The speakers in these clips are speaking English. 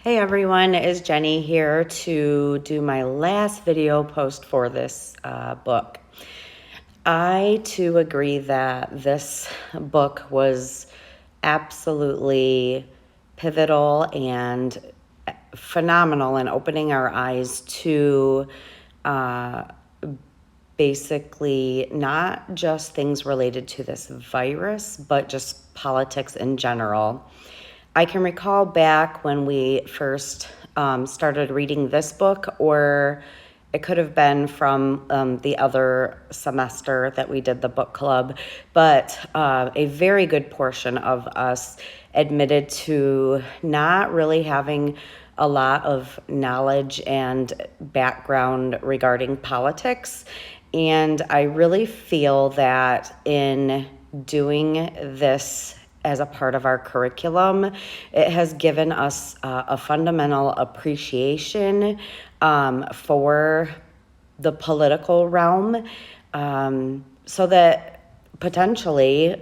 Hey everyone, it's Jenny here to do my last video post for this book. I too agree that this book was absolutely pivotal and phenomenal in opening our eyes to basically not just things related to this virus, but just politics in general. I can recall back when we first started reading this book, or it could have been from the other semester that we did the book club, but a very good portion of us admitted to not really having a lot of knowledge and background regarding politics. And I really feel that in doing this as a part of our curriculum, it has given us a fundamental appreciation for the political realm, so that potentially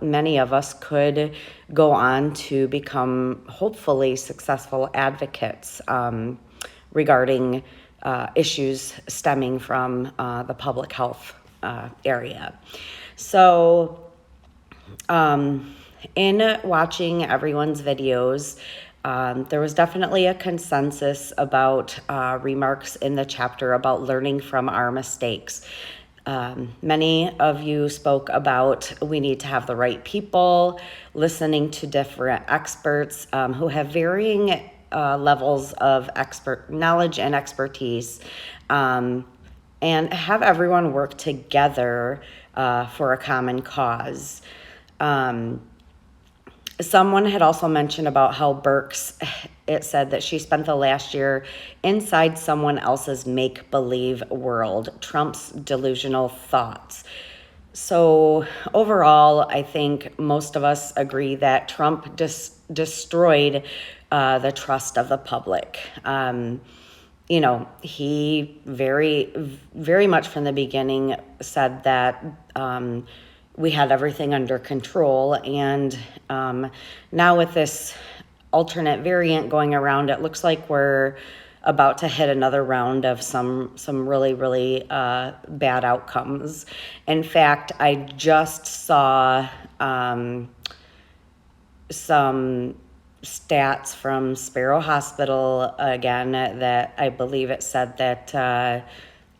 many of us could go on to become hopefully successful advocates regarding issues stemming from the public health area. So in watching everyone's videos, there was definitely a consensus about remarks in the chapter about learning from our mistakes. Many of you spoke about we need to have the right people, listening to different experts who have varying levels of expert knowledge and expertise, and have everyone work together for a common cause. Someone had also mentioned about how Burks, it said that she spent the last year inside someone else's make-believe world, Trump's delusional thoughts. So overall, I think most of us agree that Trump destroyed the trust of the public. He very much from the beginning said that we had everything under control. And now with this alternate variant going around, it looks like we're about to hit another round of some really, really bad outcomes. In fact, I just saw some stats from Sparrow Hospital again that I believe it said that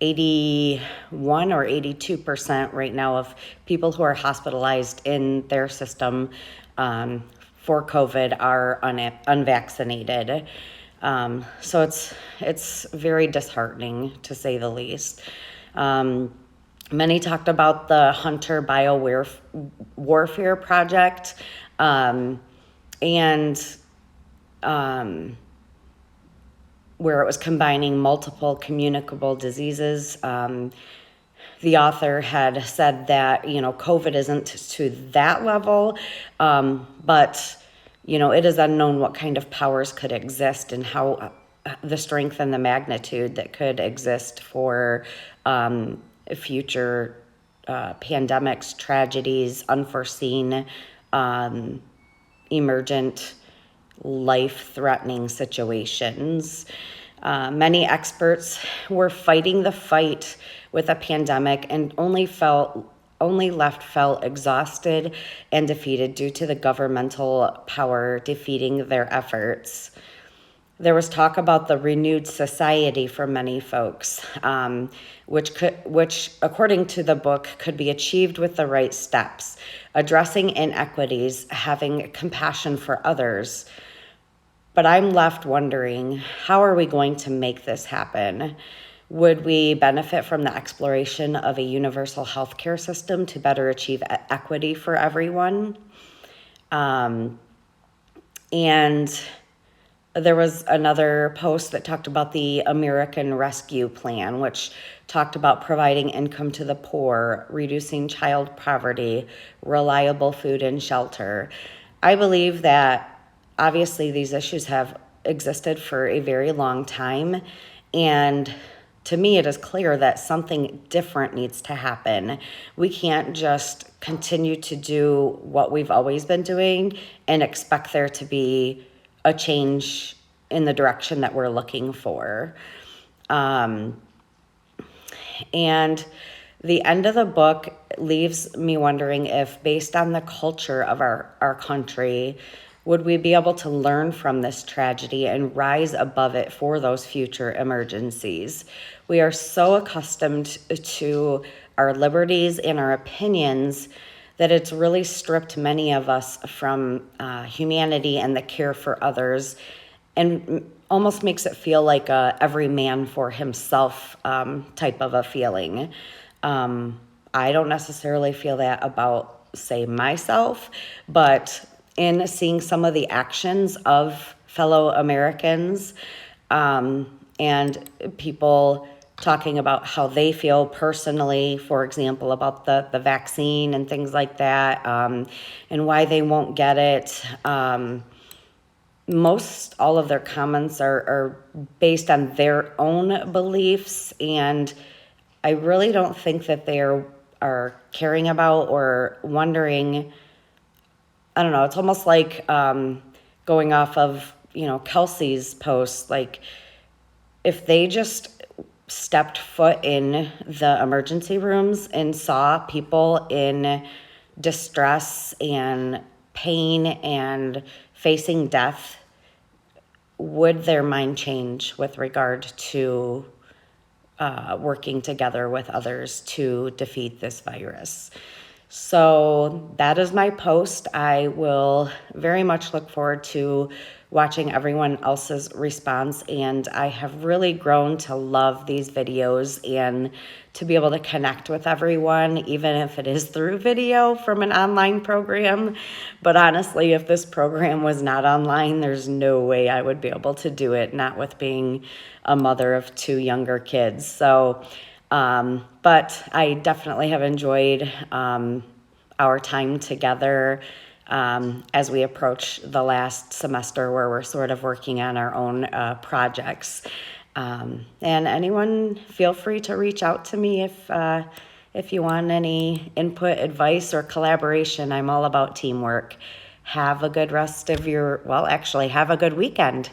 81 or 82% right now of people who are hospitalized in their system for COVID are unvaccinated. So it's very disheartening, to say the least. Many talked about the Hunter Warfare Project, and where it was combining multiple communicable diseases. The author had said that, COVID isn't to that level, but, it is unknown what kind of powers could exist and how the strength and the magnitude that could exist for future pandemics, tragedies, unforeseen, emergent, life-threatening situations. Many experts were fighting the fight with a pandemic and only felt exhausted and defeated due to the governmental power defeating their efforts. There was talk about the renewed society for many folks, which, according to the book, could be achieved with the right steps, addressing inequities, having compassion for others. But I'm left wondering, how are we going to make this happen? Would we benefit from the exploration of a universal healthcare system to better achieve equity for everyone? And there was another post that talked about the American Rescue Plan, which talked about providing income to the poor, reducing child poverty, reliable food and shelter. I believe that obviously these issues have existed for a very long time, and to me it is clear that something different needs to happen. We can't just continue to do what we've always been doing and expect there to be a change in the direction that we're looking for. And the end of the book leaves me wondering if, based on the culture of our country, would we be able to learn from this tragedy and rise above it for those future emergencies? We are so accustomed to our liberties and our opinions that it's really stripped many of us from humanity and the care for others, and almost makes it feel like a every man for himself type of a feeling. I don't necessarily feel that about, say, myself, but in seeing some of the actions of fellow Americans, and people talking about how they feel personally, for example, about the vaccine and things like that, and why they won't get it. Most all of their comments are based on their own beliefs, and I really don't think that they are caring about or wondering. I don't know, it's almost like going off of, Kelsey's post, like if they just stepped foot in the emergency rooms and saw people in distress and pain and facing death, would their mind change with regard to working together with others to defeat this virus? So that is my post. I will very much look forward to watching everyone else's response, and I have really grown to love these videos and to be able to connect with everyone, even if it is through video from an online program. But honestly, if this program was not online, there's no way I would be able to do it, not with being a mother of two younger kids. So but I definitely have enjoyed our time together as we approach the last semester, where we're sort of working on our own projects. And anyone, feel free to reach out to me if you want any input, advice, or collaboration. I'm all about teamwork. Have a good rest of have a good weekend.